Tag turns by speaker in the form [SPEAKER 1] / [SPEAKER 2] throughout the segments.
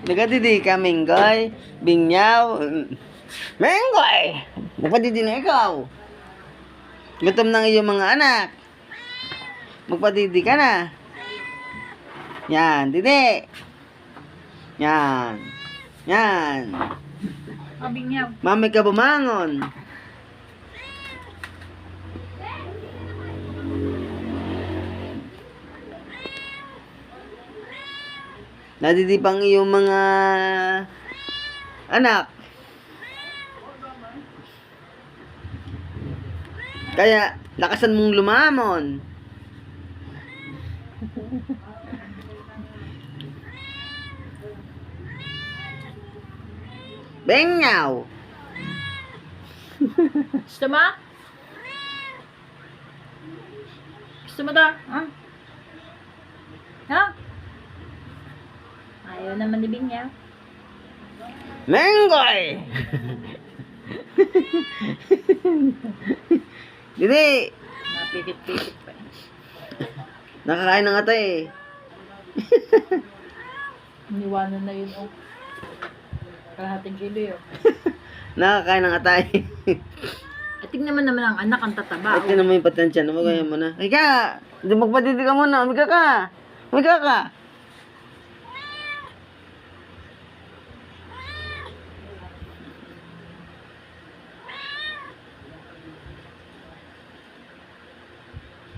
[SPEAKER 1] Nagadidi ka, Minggoy. Bingyaw. Minggoy! Magpadidi na ikaw. Gutom ng iyong mga anak. Magpadidi ka na. Yan, didi. Yan. Yan.
[SPEAKER 2] Abingyaw.
[SPEAKER 1] Mami ka bumangon. Nadidipang iyong mga anak. Kaya, lakasan mong lumamon. Bengaw.
[SPEAKER 2] Gusto mo? Gusto mo daw? Ha? Ha? Ayaw naman ni Bingyaw.
[SPEAKER 1] Menggoy! Dili,
[SPEAKER 2] Napikit-pikit pa.
[SPEAKER 1] nakakain ng atay eh.
[SPEAKER 2] Iniwanan na yun, oh. Kalahating kilo yun.
[SPEAKER 1] Nakakain ng atay.
[SPEAKER 2] At tingnan naman ang anak, ang tataba.
[SPEAKER 1] At yun naman yung patensya na magaya mo na. Ika! Hindi magpadidi ka muna. Umiga ka! Umiga ka!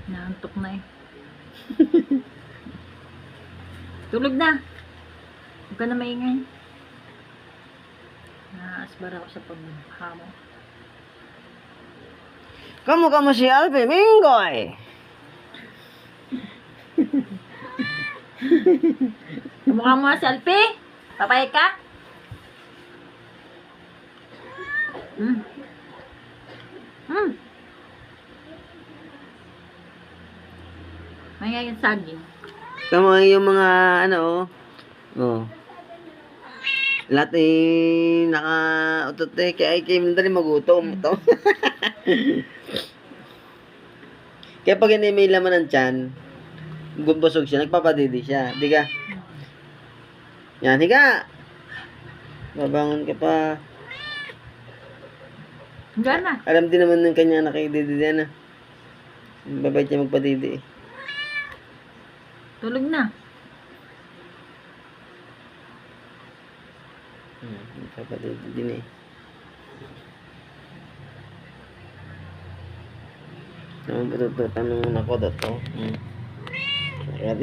[SPEAKER 2] Naantok na eh. Tulog na. Huwag ka na maingay. Naasbar ako sa paghamon.
[SPEAKER 1] Kamu si Alpe, Minggoy!
[SPEAKER 2] Kamukha mo nga si Alpi? Papayag ka? Hmm. Hmm. May nga yung saging.
[SPEAKER 1] Kamu yung mga ano oh. Oh. Lahat eh naka-utot eh. Kaya ay kayo dali magutom. Ito. Kaya pag hindi may laman ng tiyan, busog siya, nagpapadidi siya. Di ka? Yan, higa! Babangon ka pa.
[SPEAKER 2] Hanggang na.
[SPEAKER 1] Alam din naman ng kanya na kay Didi na. Babait siya magpadidi eh.
[SPEAKER 2] Tulog na.
[SPEAKER 1] Magpapadidi din eh. Naman ba ito? Tanong muna ko ito. Ayan.